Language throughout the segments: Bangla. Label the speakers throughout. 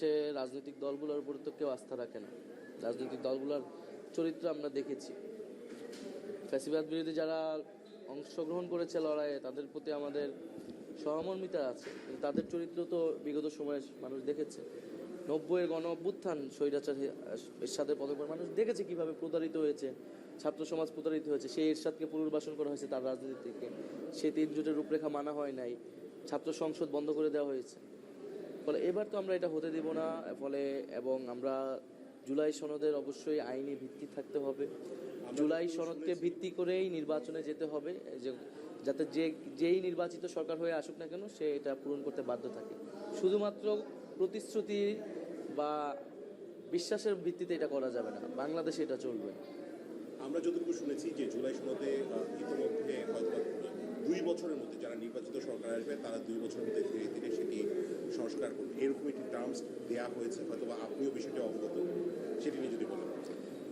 Speaker 1: হচ্ছে রাজনৈতিক দলগুলোর উপর তো কেউ আস্থা রাখে না। রাজনৈতিক দলগুলোর চরিত্র আমরা দেখেছি। ফ্যাসিবাদ বিরোধী যারা অংশগ্রহণ করেছে লড়াইয়ে, তাদের প্রতি আমাদের সহমর্মিতা আছে, কিন্তু তাদের চরিত্র তো বিগত সময়ে মানুষ দেখেছে। 90-এর গণ অভ্যুত্থান, স্বৈরাচার এরশাদের পদক্ষেপ মানুষ দেখেছে কিভাবে প্রতারিত হয়েছে, ছাত্র সমাজ প্রতারিত হয়েছে। সেই এরশাদকে পুনর্বাসন করা হয়েছে তার রাজনীতি থেকে, সে 3 জোটের রূপরেখা মানা হয় নাই, ছাত্র সংসদ বন্ধ করে দেওয়া হয়েছে। ফলে এবার তো আমরা এটা হতে দেব না। ফলে এবং আমরা জুলাই সনদের অবশ্যই আইনি ভিত্তি থাকতে হবে। জুলাই সনদকে ভিত্তি করেই নির্বাচনে যেতে হবে, যাতে যেই নির্বাচিত সরকার হয়ে আসুক না কেন সে এটা পূরণ করতে বাধ্য থাকে। শুধুমাত্র প্রতিশ্রুতি বা বিশ্বাসের ভিত্তিতে এটা করা যাবে না, বাংলাদেশে এটা চলবে।
Speaker 2: আমরা যতটুকু শুনেছি যে জুলাই সনদে ইতিমধ্যে হয়তো 2 বছরের মধ্যে যারা নির্বাচিত সরকার আসবে তারা 2 বছরের মধ্যে ধীরে ধীরে সেটি সংস্কার করবে, এরকম একটি টার্মস দেওয়া হয়েছে। হয়তো বা আপনিও বিষয়টি অবগত, সেটি নিয়ে যদি বলেন।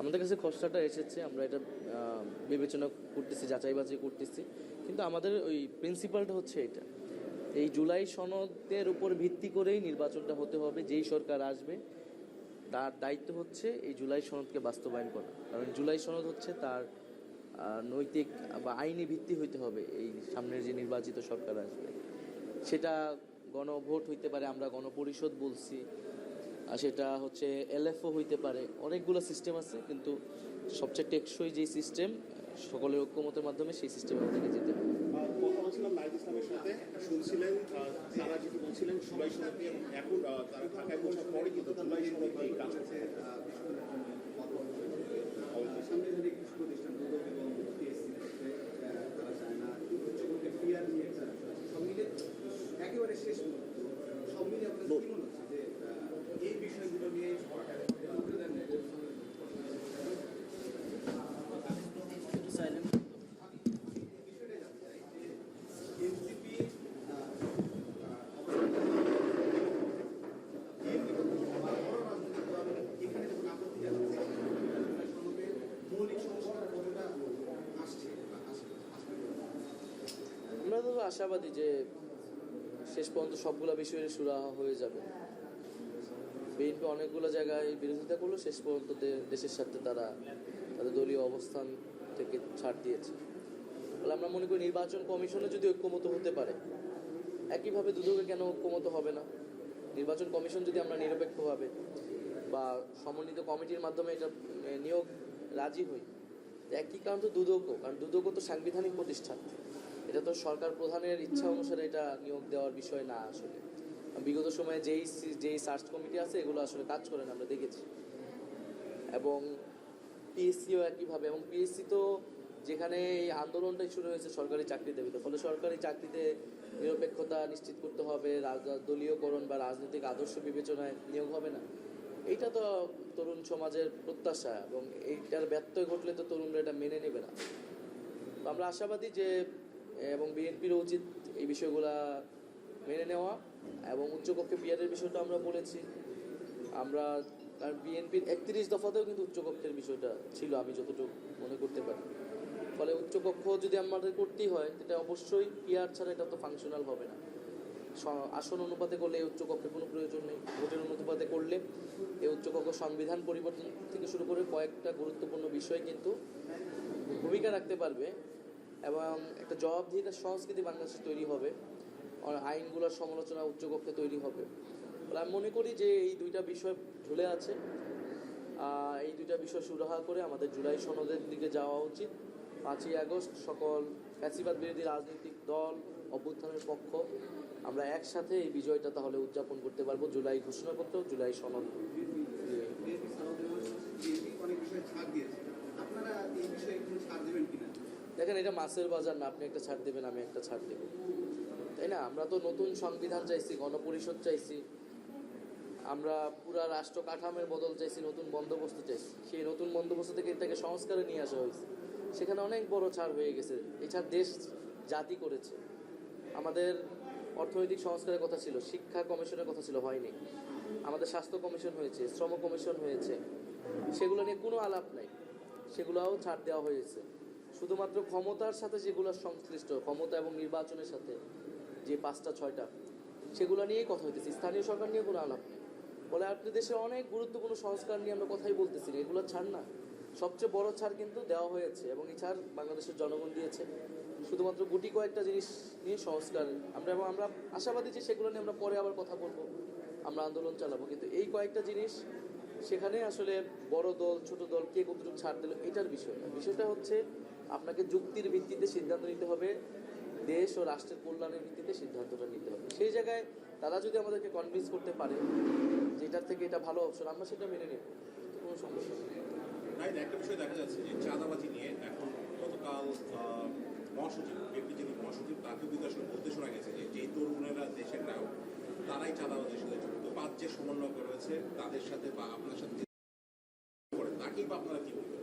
Speaker 1: আমাদের কাছে খসড়াটা এসেছে, আমরা এটা বিবেচনা করতেছি, যাচাই বাছাই করতেছি। কিন্তু আমাদের ওই প্রিন্সিপালটা হচ্ছে এটা, এই জুলাই সনদের উপর ভিত্তি করেই নির্বাচনটা হতে হবে। যেই সরকার আসবে তার দায়িত্ব হচ্ছে এই জুলাই সনদকে বাস্তবায়ন করা, কারণ জুলাই সনদ হচ্ছে তার নৈতিক বা আইনি ভিত্তি হইতে হবে। এই সামনের যে নির্বাচিত সরকার আসবে সেটা গণভোট হইতে পারে, আমরা গণপরিষদ বলছি, আর সেটা হচ্ছে এলএফও হইতে পারে, অনেকগুলো সিস্টেম আছে। কিন্তু সবচেয়ে টেকসই যেই সিস্টেম, সকলের ঐক্যমতের মাধ্যমে সেই সিস্টেমের মধ্যে যেতে হবে।
Speaker 2: কথা বলছিলাম নাইদ ইসলামের সাথে, শুনছিলেন তারা যেটি বলছিলেন জুলাই সনদ নিয়ে, এবং এখন তারা ঢাকায় পৌঁছার পরে কিন্তু জুলাই সনদ নিয়ে কাজ করছে।
Speaker 3: সাংবিধানিক প্রতিষ্ঠান এবং পিএসসি তারা চায় না, উচ্চকোর্টের পিআর নিয়ে সব মিলে একেবারে শেষ মুহূর্ত সব মিলে আপনার কি মনে হচ্ছে যে এই বিষয়গুলো নিয়ে এনসিপি এখানে যখন আপত্তি জানাচ্ছে মৌলিক সংস্কার কতটা আসছে।
Speaker 1: আমরা তো আশাবাদী যে শেষ পর্যন্ত সবগুলো বিষয়ের সুরাহা হয়ে যাবে। বিএনপি অনেকগুলো জায়গায় বিরোধিতা করলো, শেষ পর্যন্ত দেশের সাথে তারা তাদের দলীয় অবস্থান থেকে ছাড় দিয়েছে। ফলে আমরা মনে করি নির্বাচন কমিশনে যদি ঐক্যমত হতে পারে, একইভাবে দুদকে কেন ঐক্যমত হবে না? নির্বাচন কমিশন যদি আমরা নিরপেক্ষভাবে বা সমন্বিত কমিটির মাধ্যমে এটা নিয়োগ রাজি হই, একই কারণ তো দুদকও, কারণ দুদকও তো সাংবিধানিক প্রতিষ্ঠান। এটা তো সরকার প্রধানের ইচ্ছা অনুসারে এটা নিয়োগ দেওয়ার বিষয় না। আসলে বিগত সময়ে যেই সার্চ কমিটি আছে এগুলো আসলে কাজ করে না, আমরা দেখেছি। এবং পিএসসিও একইভাবে, এবং পিএসসি তো যেখানে এই আন্দোলনটাই শুরু হয়েছে সরকারি চাকরি দাবিতে, ফলে সরকারি চাকরিতে নিরপেক্ষতা নিশ্চিত করতে হবে, দলীয়করণ বা রাজনৈতিক আদর্শ বিবেচনায় নিয়োগ হবে না। এইটা তো তরুণ সমাজের প্রত্যাশা, এবং এইটার ব্যত্যয় ঘটলে তো তরুণরা এটা মেনে নেবে না। তো আমরা আশাবাদী যে, এবং বিএনপির উচিত এই বিষয়গুলা মেনে নেওয়া, এবং উচ্চকক্ষে পিআরের বিষয়টা আমরা বলেছি। আমরা কারণ বিএনপির 31 দফাতেও কিন্তু উচ্চকক্ষের বিষয়টা ছিল, আমি যতটুকু মনে করতে পারি। ফলে উচ্চকক্ষ যদি আমাদের করতেই হয়, এটা অবশ্যই পিআর ছাড়া এটা তো ফাংশনাল হবে না। আসন অনুপাতে করলে এই উচ্চকক্ষের কোনো প্রয়োজন নেই। ভোটের অনুপাতে করলে এই উচ্চকক্ষ সংবিধান পরিবর্তন থেকে শুরু করে কয়েকটা গুরুত্বপূর্ণ বিষয় কিন্তু ভূমিকা রাখতে পারবে, এবং একটা জবাবদিহিতার সংস্কৃতি বাংলাদেশে তৈরি হবে, আইনগুলোর সমালোচনা উচ্চকক্ষে তৈরি হবে। বলে আমি মনে করি যে এই দুইটা বিষয় ঝুলে আছে, এই দুইটা বিষয় সুরাহা করে আমাদের জুলাই সনদের দিকে যাওয়া উচিত। 5ই আগস্ট সকল ফ্যাসিবাদ বিরোধী রাজনৈতিক দল, অভ্যুত্থানের পক্ষ, আমরা একসাথে এই বিজয়টা তাহলে উদযাপন করতে পারবো। জুলাই ঘোষণাপত্র, জুলাই সনদ। দেখেন, এটা মাছের বাজার না, আপনি একটা ছাড় দেবেন, আমি একটা ছাড় দেব, তাই না? আমরা তো নতুন সংবিধান চাইছি, গণপরিষদ চাইছি, আমরা পুরা রাষ্ট্র কাঠামোর বদল চাইছি, নতুন বন্দোবস্ত চাইছি। সেই নতুন বন্দোবস্ত থেকে এটাকে সংস্কারে নিয়ে আসা হয়েছে, সেখানে অনেক বড় ছাড় হয়ে গেছে। এই ছাড় দেশ জাতি করেছে। আমাদের অর্থনৈতিক সংস্কারের কথা ছিল, শিক্ষা কমিশনের কথা ছিল, হয়নি। আমাদের স্বাস্থ্য কমিশন হয়েছে, শ্রম কমিশন হয়েছে, সেগুলো নিয়ে কোনো আলাপ নাই, সেগুলোও ছাড় দেওয়া হয়েছে। শুধুমাত্র ক্ষমতার সাথে যেগুলো সংশ্লিষ্ট, ক্ষমতা এবং নির্বাচনের সাথে যে 5টা 6টা, সেগুলো নিয়েই কথা হইতেছে, স্থানীয় সরকার নিয়ে কোনো আলাপ নেই। বলে আপনি দেশে অনেক গুরুত্বপূর্ণ সংস্কার নিয়ে আমরা কথাই বলতেছি না, এগুলো ছাড় না, সবচেয়ে বড় ছাড় কিন্তু দেওয়া হয়েছে এবং এই ছাড় বাংলাদেশের জনগণ দিয়েছে শুধুমাত্র গুটি কয়েকটা জিনিস নিয়ে সংস্কার। আমরা আশাবাদী যে সেগুলো নিয়ে আমরা পরে আবার কথা বলবো, আমরা আন্দোলন চালাবো, কিন্তু এই কয়েকটা জিনিস সেখানে আসলে বড় দল ছোট দল কে কতটুকু ছাড় দিল এটার বিষয় না। বিষয়টা হচ্ছে আপনাকে যুক্তির ভিত্তিতে সিদ্ধান্ত নিতে হবে, দেশ ও রাষ্ট্রের কল্যাণের ভিত্তিতে সিদ্ধান্তটা নিতে হবে। সেই জায়গায় তারা যদি আমাদেরকে কনভিন্স করতে পারে যে এটার থেকে এটা ভালো অপশন, আমরা সেটা মেনে নেব, কোনো সমস্যা নেই।
Speaker 2: রাইট, একটা বিষয় দেখা যাচ্ছে যে চাঁদাবাজি নিয়ে এখন গতকাল মহাসচিব বিএনপি যিনি মহাসচিব তাকেও কিন্তু আসলে বলতে শোনা গেছে যে যেই তরুণেরা দেশের নায়ক তারাই চাঁদাবাজির সাথে যুক্ত। 5 যে সমন্বয় রয়েছে তাদের সাথে বা আপনার সাথে করেন তাকেই বা আপনারা কি বলবেন?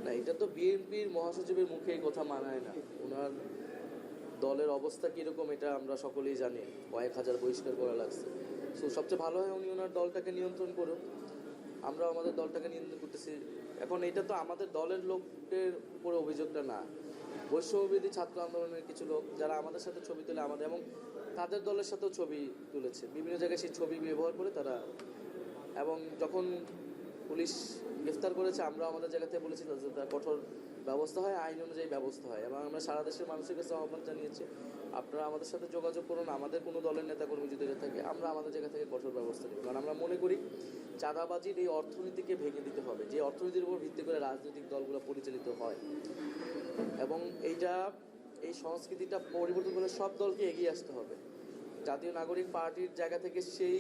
Speaker 1: না, এটা তো বিএনপির মহাসচিবের মুখে এই কথা মানায় না। ওনার দলের অবস্থা কীরকম এটা আমরা সকলেই জানি, কয়েক হাজার বহিষ্কার করা লাগছে। সো সবচেয়ে ভালো হয় উনি ওনার দলটাকে নিয়ন্ত্রণ করুন, আমরাও আমাদের দলটাকে নিয়ন্ত্রণ করতেছি। এখন এটা তো আমাদের দলের লোকদের উপরে অভিযোগটা না, বৈষম্যবিরোধী ছাত্র আন্দোলনের কিছু লোক যারা আমাদের সাথে ছবি তুলে আমাদের এবং তাদের দলের সাথেও ছবি তুলেছে, বিভিন্ন জায়গায় সেই ছবি ব্যবহার করে তারা, এবং যখন পুলিশ গ্রেফতার করেছে আমরা আমাদের জায়গা থেকে বলেছি যে তার কঠোর ব্যবস্থা হয়, আইন অনুযায়ী ব্যবস্থা হয়, এবং আমরা সারা দেশের মানুষের কাছে আহ্বান জানিয়েছি আপনারা আমাদের সাথে যোগাযোগ করুন, আমাদের কোনো দলের নেতাকর্মী যদি থাকে আমরা আমাদের জায়গা থেকে কঠোর ব্যবস্থা নিই। কারণ আমরা মনে করি চাঁদাবাজির এই অর্থনীতিকে ভেঙে দিতে হবে, যে অর্থনীতির উপর ভিত্তি করে রাজনৈতিক দলগুলো পরিচালিত হয়, এবং এই সংস্কৃতিটা পরিবর্তন করে সব দলকে এগিয়ে আসতে হবে। জাতীয় নাগরিক পার্টির জায়গা থেকে সেই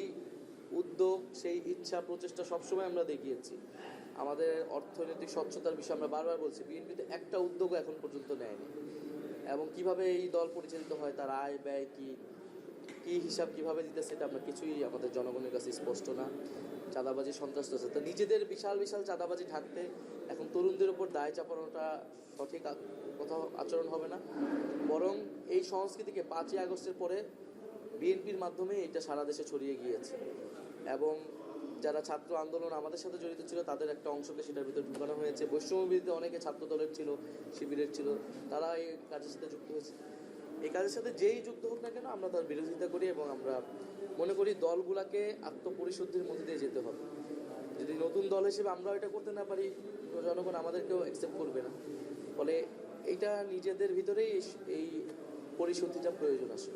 Speaker 1: উদ্যোগ, সেই ইচ্ছা, প্রচেষ্টা সবসময় আমরা দেখিয়েছি। আমাদের অর্থনৈতিক স্বচ্ছতার বিষয়ে আমরা বারবার বলছি, বিএনপিতে একটা উদ্যোগও এখন পর্যন্ত নেয়নি, এবং কিভাবে এই দল পরিচালিত হয়, তার আয় ব্যয় কী হিসাব কীভাবে দিতেছে এটা আমরা কিছুই আমাদের জনগণের কাছে স্পষ্ট না। চাঁদাবাজি সন্ত্রাস আছে, তো নিজেদের বিশাল বিশাল চাঁদাবাজি ঢাকতে এখন তরুণদের উপর দায় চাপানোটা সঠিক কথা আচরণ হবে না, বরং এই সংস্কৃতিকে 5ই আগস্টের পরে বিএনপির মাধ্যমে এটা সারা দেশে ছড়িয়ে গিয়েছে, এবং যারা ছাত্র আন্দোলন আমাদের সাথে জড়িত ছিল তাদের একটা অংশকে সেটার ভিতরে ঢুকানো হয়েছে। বৈষম্যবিরোধী অনেকে ছাত্র দলের ছিল, শিবিরের ছিল, তারা এই কাজের সাথে যুক্ত হয়েছে। এই কাজের সাথে যেই যুক্ত হোক না কেন আমরা তার বিরোধিতা করি, এবং আমরা মনে করি দলগুলাকে আত্মপরিশুদ্ধির মধ্যে দিয়ে যেতে হবে। যদি নতুন দল হিসেবে আমরা এটা করতে না পারি তো জনগণ আমাদেরকেও অ্যাকসেপ্ট করবে না, ফলে এইটা নিজেদের ভিতরেই এই পরিশুদ্ধিটা প্রয়োজন আসে।